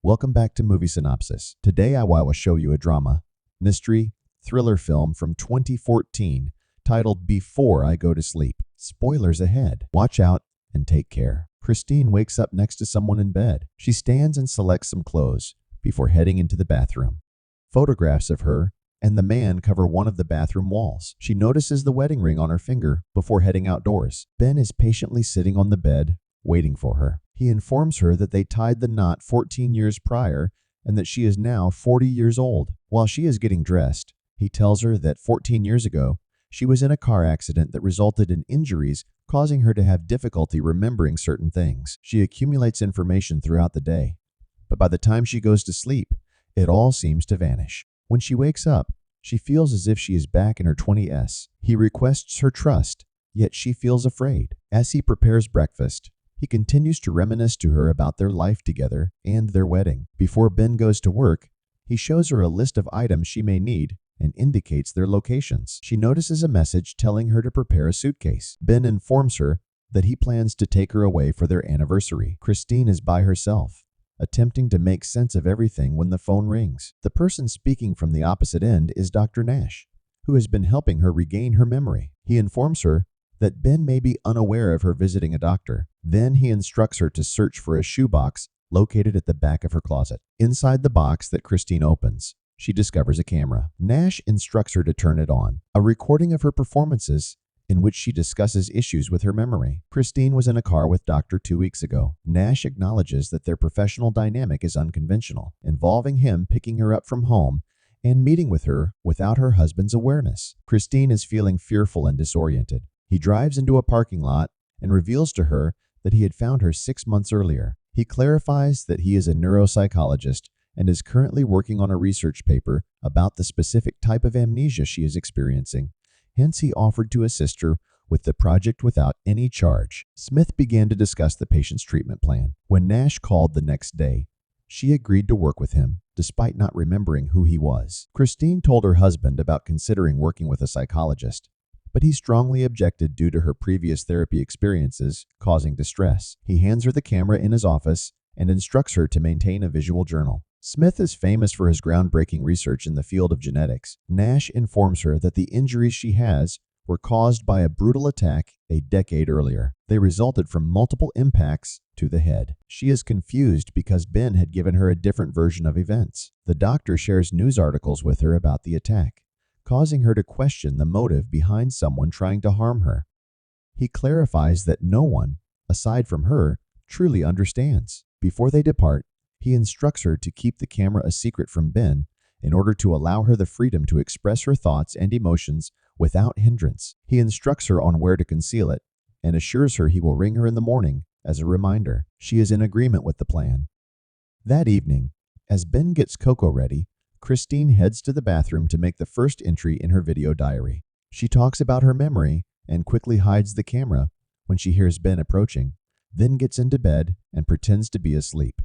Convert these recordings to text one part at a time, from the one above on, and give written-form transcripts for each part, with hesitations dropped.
Welcome back to Movie Synopsis. Today I will show you a drama, mystery, thriller film from 2014 titled Before I Go to Sleep. Spoilers ahead. Watch out and take care. Christine wakes up next to someone in bed. She stands and selects some clothes before heading into the bathroom. Photographs of her and the man cover one of the bathroom walls. She notices the wedding ring on her finger before heading outdoors. Ben is patiently sitting on the bed, waiting for her. He informs her that they tied the knot 14 years prior and that she is now 40 years old. While she is getting dressed, he tells her that 14 years ago, she was in a car accident that resulted in injuries causing her to have difficulty remembering certain things. She accumulates information throughout the day, but by the time she goes to sleep, it all seems to vanish. When she wakes up, she feels as if she is back in her 20s. He requests her trust, yet she feels afraid. As he prepares breakfast, he continues to reminisce to her about their life together and their wedding. Before Ben goes to work, he shows her a list of items she may need and indicates their locations. She notices a message telling her to prepare a suitcase. Ben informs her that he plans to take her away for their anniversary. Christine is by herself, attempting to make sense of everything when the phone rings. The person speaking from the opposite end is Dr. Nash, who has been helping her regain her memory. He informs her that Ben may be unaware of her visiting a doctor. Then he instructs her to search for a shoebox located at the back of her closet. Inside the box that Christine opens, she discovers a camera. Nash instructs her to turn it on, a recording of her performances in which she discusses issues with her memory. Christine was in a car with Doctor 2 weeks ago. Nash acknowledges that their professional dynamic is unconventional, involving him picking her up from home and meeting with her without her husband's awareness. Christine is feeling fearful and disoriented. He drives into a parking lot and reveals to her that he had found her 6 months earlier. He clarifies that he is a neuropsychologist and is currently working on a research paper about the specific type of amnesia she is experiencing. Hence, he offered to assist her with the project without any charge. Smith began to discuss the patient's treatment plan. When Nash called the next day, she agreed to work with him, despite not remembering who he was. Christine told her husband about considering working with a psychologist, but he strongly objected due to her previous therapy experiences causing distress. He hands her the camera in his office and instructs her to maintain a visual journal. Smith is famous for his groundbreaking research in the field of genetics. Nash informs her that the injuries she has were caused by a brutal attack a decade earlier. They resulted from multiple impacts to the head. She is confused because Ben had given her a different version of events. The doctor shares news articles with her about the attack, causing her to question the motive behind someone trying to harm her. He clarifies that no one, aside from her, truly understands. Before they depart, he instructs her to keep the camera a secret from Ben in order to allow her the freedom to express her thoughts and emotions without hindrance. He instructs her on where to conceal it and assures her he will ring her in the morning as a reminder. She is in agreement with the plan. That evening, as Ben gets cocoa ready, Christine heads to the bathroom to make the first entry in her video diary. She talks about her memory and quickly hides the camera when she hears Ben approaching, then gets into bed and pretends to be asleep.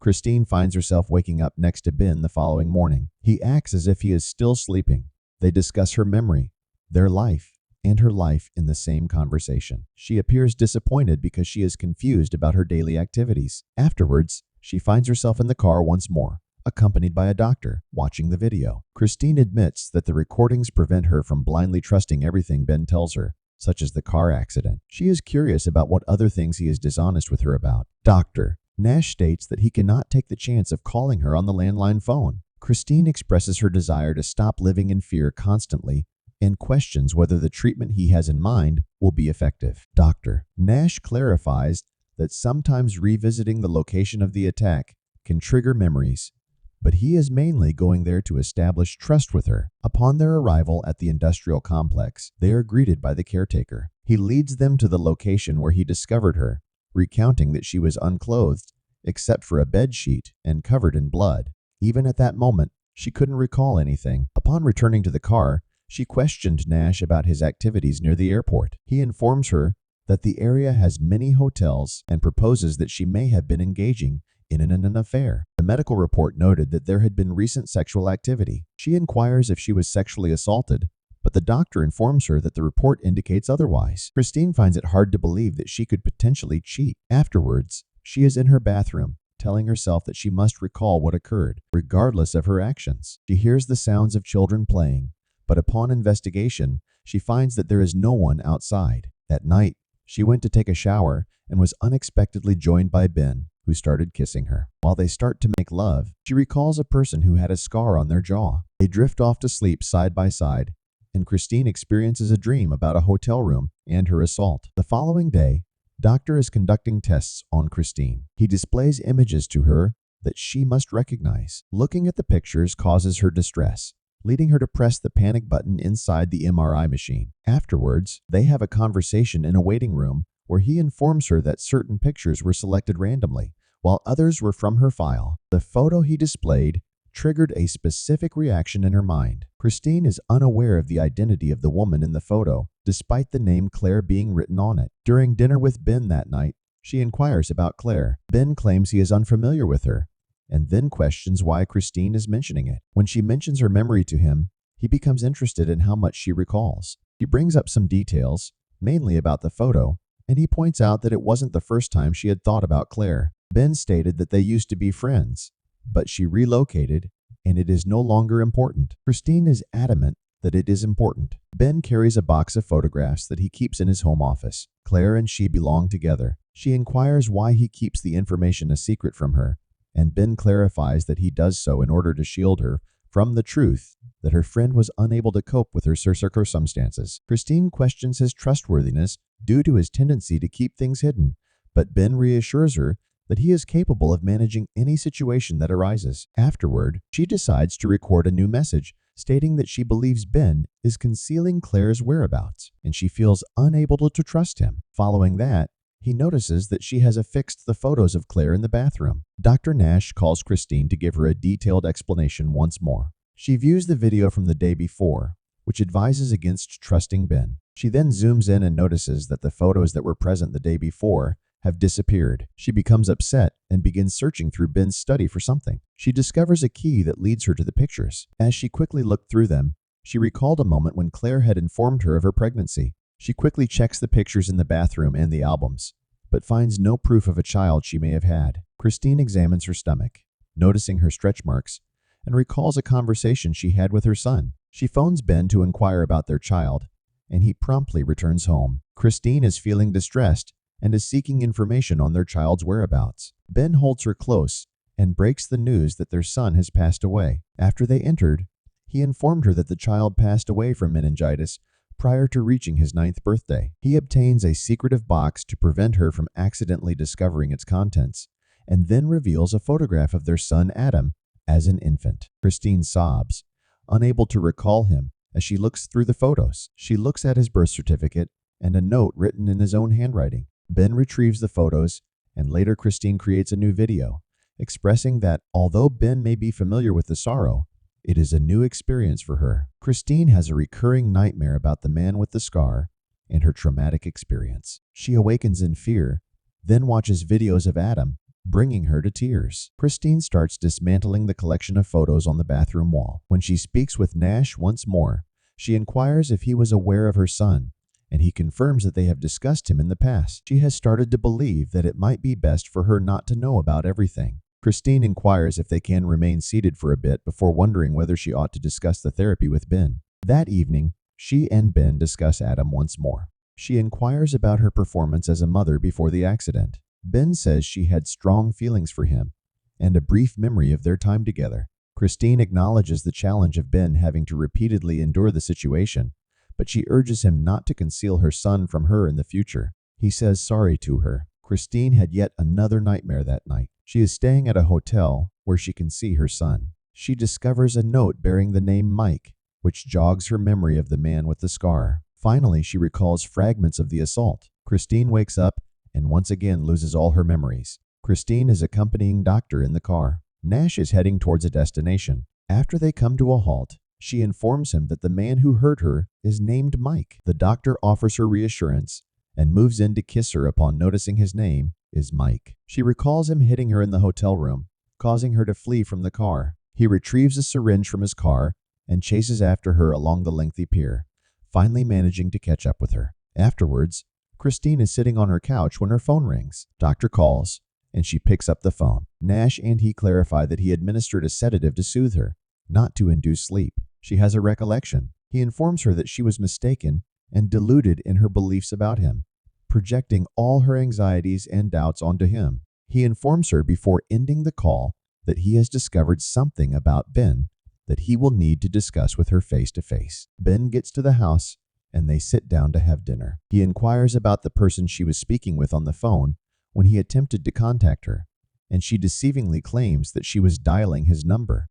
Christine finds herself waking up next to Ben the following morning. He acts as if he is still sleeping. They discuss her memory, their life, and her life in the same conversation. She appears disappointed because she is confused about her daily activities. Afterwards, she finds herself in the car once more, accompanied by a doctor, watching the video. Christine admits that the recordings prevent her from blindly trusting everything Ben tells her, such as the car accident. She is curious about what other things he is dishonest with her about. Doctor Nash states that he cannot take the chance of calling her on the landline phone. Christine expresses her desire to stop living in fear constantly and questions whether the treatment he has in mind will be effective. Dr. Nash clarifies that sometimes revisiting the location of the attack can trigger memories, but he is mainly going there to establish trust with her. Upon their arrival at the industrial complex, they are greeted by the caretaker. He leads them to the location where he discovered her, recounting that she was unclothed except for a bed sheet and covered in blood. Even at that moment, she couldn't recall anything. Upon returning to the car, she questioned Nash about his activities near the airport. He informs her that the area has many hotels and proposes that she may have been engaging in an affair. The medical report noted that there had been recent sexual activity. She inquires if she was sexually assaulted, but the doctor informs her that the report indicates otherwise. Christine finds it hard to believe that she could potentially cheat. Afterwards, she is in her bathroom, telling herself that she must recall what occurred, regardless of her actions. She hears the sounds of children playing, but upon investigation, she finds that there is no one outside. That night, she went to take a shower and was unexpectedly joined by Ben, who started kissing her. While they start to make love, she recalls a person who had a scar on their jaw. They drift off to sleep side by side, and Christine experiences a dream about a hotel room and her assault. The following day, Doctor is conducting tests on Christine. He displays images to her that she must recognize. Looking at the pictures causes her distress, leading her to press the panic button inside the MRI machine. Afterwards, they have a conversation in a waiting room where he informs her that certain pictures were selected randomly, while others were from her file. The photo he displayed triggered a specific reaction in her mind. Christine is unaware of the identity of the woman in the photo, despite the name Claire being written on it. During dinner with Ben that night, she inquires about Claire. Ben claims he is unfamiliar with her, and then questions why Christine is mentioning it. When she mentions her memory to him, he becomes interested in how much she recalls. He brings up some details, mainly about the photo, and he points out that it wasn't the first time she had thought about Claire. Ben stated that they used to be friends, but she relocated, and it is no longer important. Christine is adamant that it is important. Ben carries a box of photographs that he keeps in his home office. Claire and she belong together. She inquires why he keeps the information a secret from her, and Ben clarifies that he does so in order to shield her from the truth that her friend was unable to cope with her circumstances. Christine questions his trustworthiness due to his tendency to keep things hidden, but Ben reassures her that he is capable of managing any situation that arises. Afterward, she decides to record a new message stating that she believes Ben is concealing Claire's whereabouts, and she feels unable to trust him. Following that, he notices that she has affixed the photos of Claire in the bathroom. Dr. Nash calls Christine to give her a detailed explanation once more. She views the video from the day before, which advises against trusting Ben. She then zooms in and notices that the photos that were present the day before have disappeared. She becomes upset and begins searching through Ben's study for something. She discovers a key that leads her to the pictures. As she quickly looked through them, she recalled a moment when Claire had informed her of her pregnancy. She quickly checks the pictures in the bathroom and the albums, but finds no proof of a child she may have had. Christine examines her stomach, noticing her stretch marks, and recalls a conversation she had with her son. She phones Ben to inquire about their child, and he promptly returns home. Christine is feeling distressed and is seeking information on their child's whereabouts. Ben holds her close and breaks the news that their son has passed away. After they entered, he informed her that the child passed away from meningitis prior to reaching his 9th birthday. He obtains a secretive box to prevent her from accidentally discovering its contents, and then reveals a photograph of their son Adam as an infant. Christine sobs, unable to recall him as she looks through the photos. She looks at his birth certificate and a note written in his own handwriting. Ben retrieves the photos, and later Christine creates a new video, expressing that although Ben may be familiar with the sorrow, it is a new experience for her. Christine has a recurring nightmare about the man with the scar and her traumatic experience. She awakens in fear, then watches videos of Adam, bringing her to tears. Christine starts dismantling the collection of photos on the bathroom wall. When she speaks with Nash once more, she inquires if he was aware of her son, and he confirms that they have discussed him in the past. She has started to believe that it might be best for her not to know about everything. Christine inquires if they can remain seated for a bit before wondering whether she ought to discuss the therapy with Ben. That evening, she and Ben discuss Adam once more. She inquires about her performance as a mother before the accident. Ben says she had strong feelings for him and a brief memory of their time together. Christine acknowledges the challenge of Ben having to repeatedly endure the situation, but she urges him not to conceal her son from her in the future. He says sorry to her. Christine had yet another nightmare that night. She is staying at a hotel where she can see her son. She discovers a note bearing the name Mike, which jogs her memory of the man with the scar. Finally, she recalls fragments of the assault. Christine wakes up and once again loses all her memories. Christine is accompanying Doctor in the car. Nash is heading towards a destination. After they come to a halt, she informs him that the man who hurt her is named Mike. The doctor offers her reassurance and moves in to kiss her upon noticing his name is Mike. She recalls him hitting her in the hotel room, causing her to flee from the car. He retrieves a syringe from his car and chases after her along the lengthy pier, finally managing to catch up with her. Afterwards, Christine is sitting on her couch when her phone rings. Doctor calls, and she picks up the phone. Nash and he clarify that he administered a sedative to soothe her, not to induce sleep. She has a recollection. He informs her that she was mistaken and deluded in her beliefs about him, projecting all her anxieties and doubts onto him. He informs her before ending the call that he has discovered something about Ben that he will need to discuss with her face to face. Ben gets to the house and they sit down to have dinner. He inquires about the person she was speaking with on the phone when he attempted to contact her, and she deceivingly claims that she was dialing his number.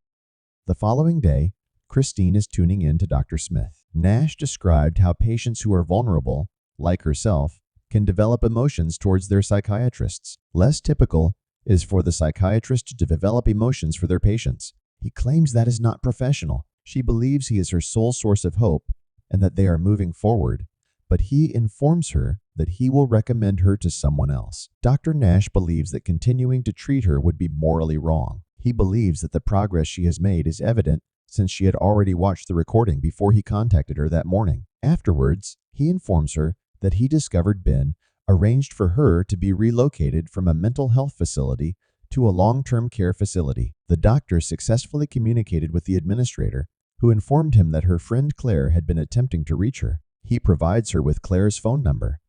The following day, Christine is tuning in to Dr. Smith. Nash described how patients who are vulnerable, like herself, can develop emotions towards their psychiatrists. Less typical is for the psychiatrist to develop emotions for their patients. He claims that is not professional. She believes he is her sole source of hope and that they are moving forward, but he informs her that he will recommend her to someone else. Dr. Nash believes that continuing to treat her would be morally wrong. He believes that the progress she has made is evident since she had already watched the recording before he contacted her that morning. Afterwards, he informs her that he discovered Ben arranged for her to be relocated from a mental health facility to a long-term care facility. The doctor successfully communicated with the administrator, who informed him that her friend Claire had been attempting to reach her. He provides her with Claire's phone number.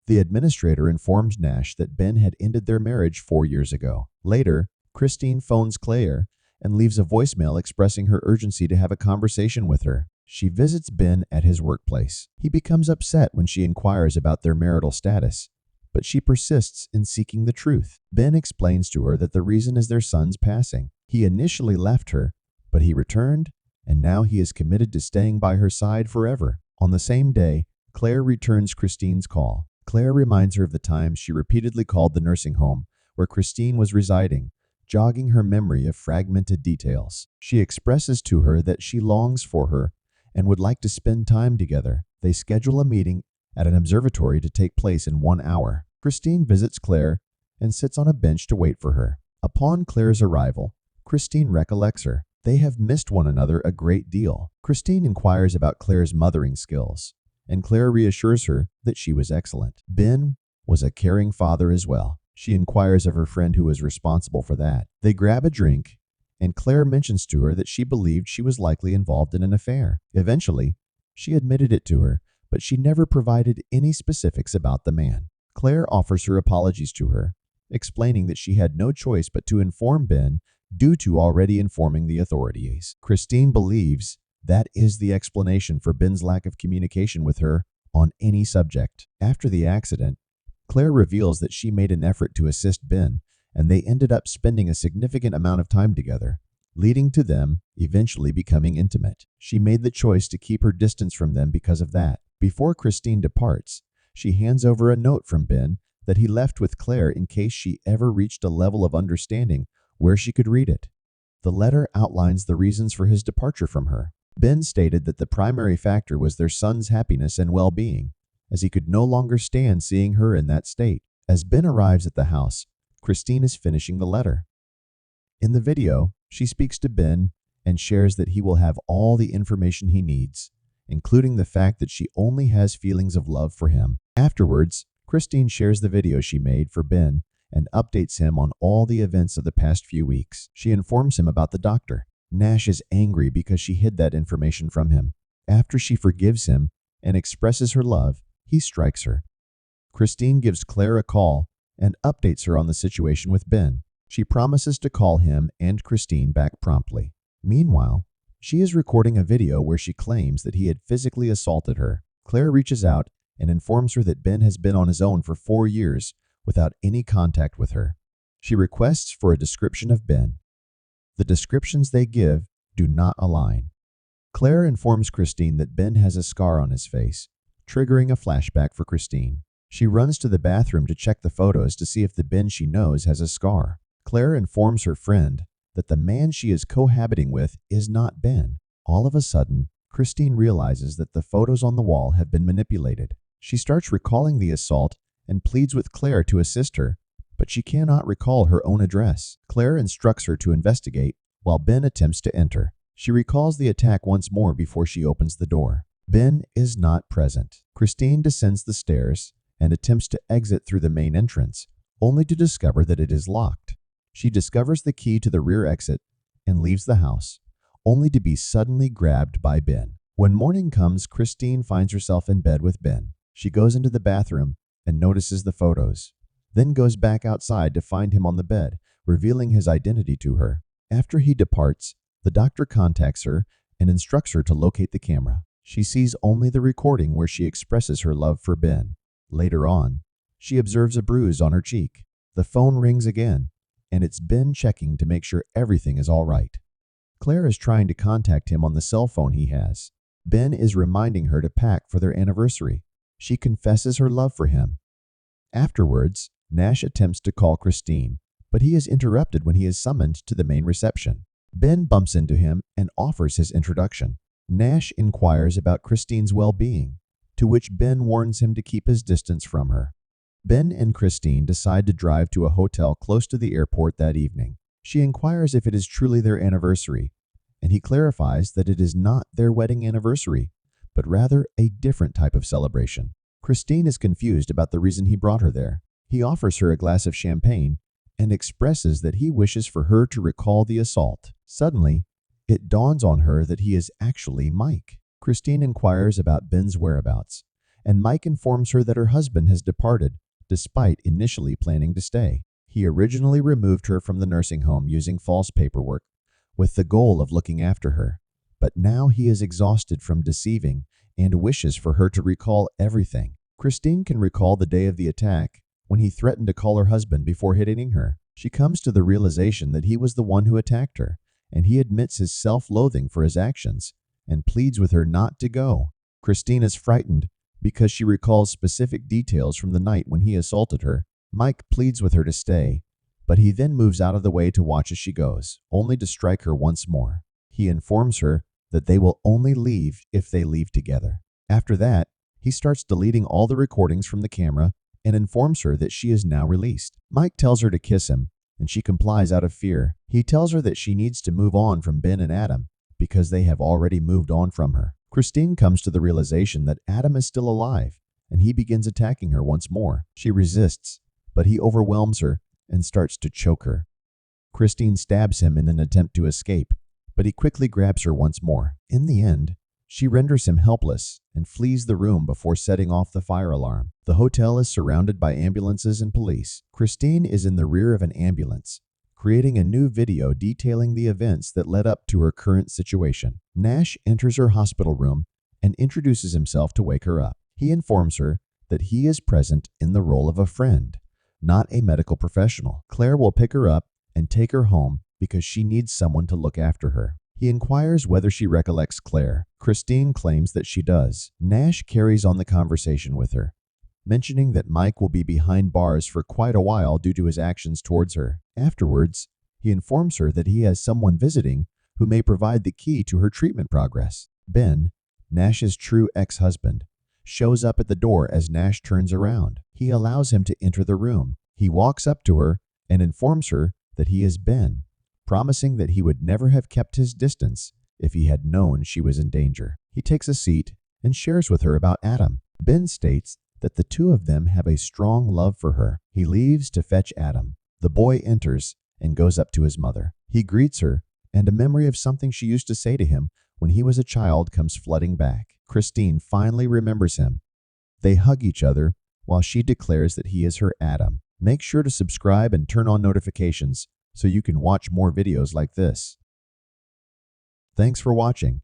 The administrator informed Nash that Ben had ended their marriage 4 years ago. Later, Christine phones Claire and leaves a voicemail expressing her urgency to have a conversation with her. She visits Ben at his workplace. He becomes upset when she inquires about their marital status, but she persists in seeking the truth. Ben explains to her that the reason is their son's passing. He initially left her, but he returned, and now he is committed to staying by her side forever. On the same day, Claire returns Christine's call. Claire reminds her of the times she repeatedly called the nursing home where Christine was residing, jogging her memory of fragmented details. She expresses to her that she longs for her and would like to spend time together. They schedule a meeting at an observatory to take place in 1 hour. Christine visits Claire and sits on a bench to wait for her. Upon Claire's arrival, Christine recollects her. They have missed one another a great deal. Christine inquires about Claire's mothering skills, and Claire reassures her that she was excellent. Ben was a caring father as well. She inquires of her friend who was responsible for that. They grab a drink, and Claire mentions to her that she believed she was likely involved in an affair. Eventually, she admitted it to her, but she never provided any specifics about the man. Claire offers her apologies to her, explaining that she had no choice but to inform Ben due to already informing the authorities. Christine believes that is the explanation for Ben's lack of communication with her on any subject. After the accident, Claire reveals that she made an effort to assist Ben, and they ended up spending a significant amount of time together, leading to them eventually becoming intimate. She made the choice to keep her distance from them because of that. Before Christine departs, she hands over a note from Ben that he left with Claire in case she ever reached a level of understanding where she could read it. The letter outlines the reasons for his departure from her. Ben stated that the primary factor was their son's happiness and well-being, as he could no longer stand seeing her in that state. As Ben arrives at the house, Christine is finishing the letter. In the video, she speaks to Ben and shares that he will have all the information he needs, including the fact that she only has feelings of love for him. Afterwards, Christine shares the video she made for Ben and updates him on all the events of the past few weeks. She informs him about the doctor. Nash is angry because she hid that information from him. After she forgives him and expresses her love, he strikes her. Christine gives Claire a call and updates her on the situation with Ben. She promises to call him and Christine back promptly. Meanwhile, she is recording a video where she claims that he had physically assaulted her. Claire reaches out and informs her that Ben has been on his own for 4 years without any contact with her. She requests for a description of Ben. The descriptions they give do not align. Claire informs Christine that Ben has a scar on his face, triggering a flashback for Christine. She runs to the bathroom to check the photos to see if the Ben she knows has a scar. Claire informs her friend that the man she is cohabiting with is not Ben. All of a sudden, Christine realizes that the photos on the wall have been manipulated. She starts recalling the assault and pleads with Claire to assist her, but she cannot recall her own address. Claire instructs her to investigate while Ben attempts to enter. She recalls the attack once more before she opens the door. Ben is not present. Christine descends the stairs and attempts to exit through the main entrance, only to discover that it is locked. She discovers the key to the rear exit and leaves the house, only to be suddenly grabbed by Ben. When morning comes, Christine finds herself in bed with Ben. She goes into the bathroom and notices the photos, then goes back outside to find him on the bed, revealing his identity to her. After he departs, the doctor contacts her and instructs her to locate the camera. She sees only the recording where she expresses her love for Ben. Later on, she observes a bruise on her cheek. The phone rings again, and it's Ben checking to make sure everything is all right. Claire is trying to contact him on the cell phone he has. Ben is reminding her to pack for their anniversary. She confesses her love for him. Afterwards, Nash attempts to call Christine, but he is interrupted when he is summoned to the main reception. Ben bumps into him and offers his introduction. Nash inquires about Christine's well-being, to which Ben warns him to keep his distance from her. Ben and Christine decide to drive to a hotel close to the airport that evening. She inquires if it is truly their anniversary, and he clarifies that it is not their wedding anniversary, but rather a different type of celebration. Christine is confused about the reason he brought her there. He offers her a glass of champagne and expresses that he wishes for her to recall the assault. Suddenly, it dawns on her that he is actually Mike. Christine inquires about Ben's whereabouts, and Mike informs her that her husband has departed, despite initially planning to stay. He originally removed her from the nursing home using false paperwork, with the goal of looking after her. But now he is exhausted from deceiving and wishes for her to recall everything. Christine can recall the day of the attack, when he threatened to call her husband before hitting her. She comes to the realization that he was the one who attacked her, and he admits his self-loathing for his actions and pleads with her not to go. Christine is frightened because she recalls specific details from the night when he assaulted her. Mike pleads with her to stay, but he then moves out of the way to watch as she goes, only to strike her once more. He informs her that they will only leave if they leave together. After that, he starts deleting all the recordings from the camera and informs her that she is now released. Mike tells her to kiss him, and she complies out of fear. He tells her that she needs to move on from Ben and Adam because they have already moved on from her. Christine comes to the realization that Adam is still alive, and he begins attacking her once more. She resists, but he overwhelms her and starts to choke her. Christine stabs him in an attempt to escape, but he quickly grabs her once more. In the end, she renders him helpless and flees the room before setting off the fire alarm. The hotel is surrounded by ambulances and police. Christine is in the rear of an ambulance, creating a new video detailing the events that led up to her current situation. Nash enters her hospital room and introduces himself to wake her up. He informs her that he is present in the role of a friend, not a medical professional. Claire will pick her up and take her home because she needs someone to look after her. He inquires whether she recollects Claire. Christine claims that she does. Nash carries on the conversation with her, mentioning that Mike will be behind bars for quite a while due to his actions towards her. Afterwards, he informs her that he has someone visiting who may provide the key to her treatment progress. Ben, Nash's true ex-husband, shows up at the door as Nash turns around. He allows him to enter the room. He walks up to her and informs her that he is Ben, promising that he would never have kept his distance if he had known she was in danger. He takes a seat and shares with her about Adam. Ben states that the two of them have a strong love for her. He leaves to fetch Adam. The boy enters and goes up to his mother. He greets her, and a memory of something she used to say to him when he was a child comes flooding back. Christine finally remembers him. They hug each other while she declares that he is her Adam. Make sure to subscribe and turn on notifications so you can watch more videos like this. Thanks for watching.